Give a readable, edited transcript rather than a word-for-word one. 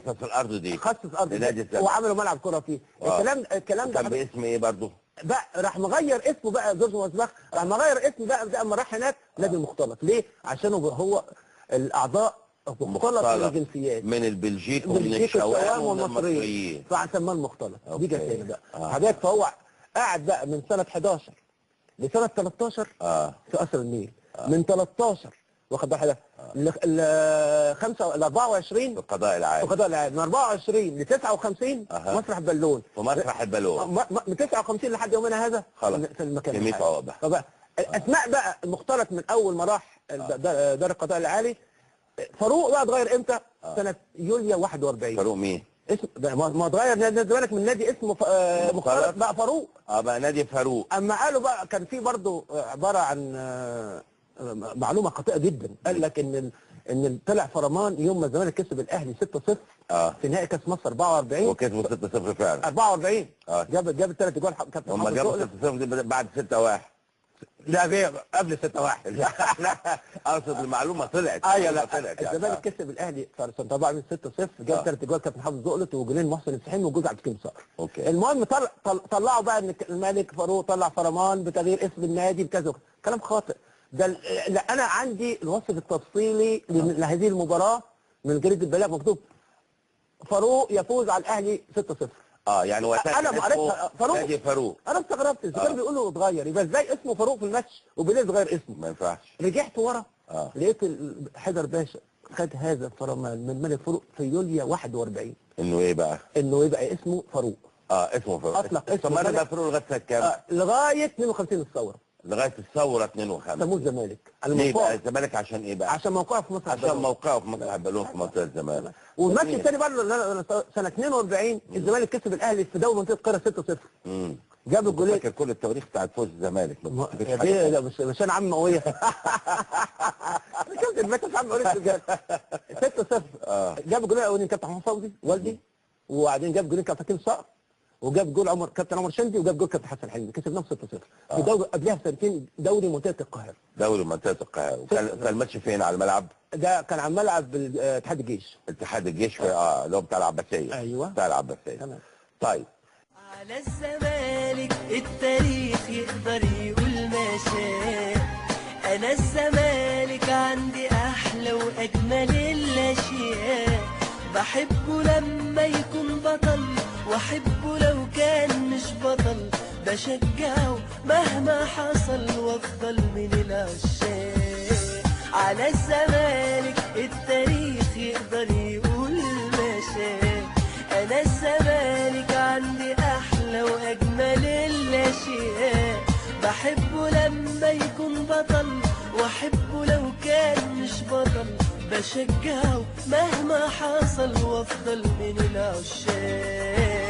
خصص الارض دي، خصص ارض وعملوا ملعب كره فيه. الكلام ده كان باسم ايه برضه؟ بقى راح مغير اسمه بقى جورج واسباخ، راح مغير اسمه بقى اما راح هناك نادي المختلط. ليه؟ عشان هو الاعضاء مختلط من الجنسيات، من البلجيك ومن الشوام والمصريين، فسماه المختلط. دي جت هنا بقى حضرتك. فهو قاعد بقى من سنه 11 لسنه 13 في قصر النيل. من 13 واخد بالك ال 24 في القضاء العالي. من 24 ل 59 مسرح بالون. ومسرح البالون من 59 لحد يومنا هذا خلاص في المكان. جميل واضح. فبقى الاسماء بقى المختلط من اول ما راح دار القضاء العالي. فاروق بقى اتغير امتى؟ سنه يوليو 41. فاروق مين؟ اسم ما اتغير نادي الزمالك من نادي اسمه مختلط بقى فاروق. بقى نادي فاروق. اما قالوا بقى كان في برضه عباره عن معلومه خاطئه جدا. قال لك ان طلع فرمان يوم ما الزمالك كسب الاهلي 6-0 في نهائي كاس مصر 44 وكسبوا 6-0 فعلا 44. جاب الثلاث جوال كابتن هم جابوا 6-0 بعد 6-1. لا قبل 6-1. لا اقصد المعلومه طلعت. ايوه لا الزمالك كسب الاهلي في سنه 44 6-0. جاب ثلاث جوال كابتن حافظ زقلت وجولين محسن السحيمي وجوز عبد الكريم صقر. المهم طلعوا بقى ان الملك فاروق طلع فرمان بتغيير اسم النادي بكذا. كلام خاطئ. ده لا انا عندي الوصف التفصيلي لهذه المباراه من جريده البلاغ مكتوب فاروق يفوز على الاهلي 6-0. يعني وقتها انا ما قريتها فاروق. انا استغربت ازاي كانوا بيقولوا اتغير. يبقى ازاي اسمه فاروق في الماتش وبيليه اتغير اسمه؟ ما ينفعش. رجعت ورا لقيت حيدر باشا خد هذا الفرمان من ملك فاروق في يوليو 41. انه ايه بقى؟ انه يبقى اسمه فاروق. اسمه فاروق. اطلق اسمه استمر بقى فاروق لغايه سنه كام؟ لغايه 52 الثوره. لغايه الثوره 52. سموه الزمالك. ليه بقى الزمالك؟ عشان ايه بقى؟ عشان موقعه في مسرح عشان موقعه في مسرح بالون في منطقه الزمالك. والماتش الثاني برضه سنه 42 الزمالك كسب الاهلي في دوري منطقه القاهره 6-0. جاب الجولين. فاكر كل التواريخ بتاعت فوز الزمالك. مش انا عم مقويه. كابتن الماتش عم مقويه 6-0. جاب الجولين الاولانيين كابتن محمود فوزي والدي، وبعدين جاب جولين كابتن حكيم صقر، وجاب جول كابتن عمر شندي، وجاب جول كابتن حسن حلمي. كسبناهم 6-0 في دوري قبلها بسنتين دوري منطقه القاهره. دوري منطقه القاهره. كان الماتش فين؟ على الملعب؟ ده كان على الملعب اتحاد الجيش. اتحاد الجيش في اللي هو بتاع العباسيه. ايوه بتاع العباسيه. تمام. طيب على الزمالك التاريخ يقدر يقول ما شاء. انا الزمالك عندي احلى واجمل الاشياء. بحبه لما يكون بطل واحبه لو كان مش بطل. بشجعه مهما حصل وافضل من العشاق. على الزمالك التاريخ يقدر يقول ما شاء. انا الزمالك عندي احلى واجمل الاشياء. بحبه لما يكون بطل واحبه لو كان مش بطل. بشجعه مهما حصل وافضل من العشاق.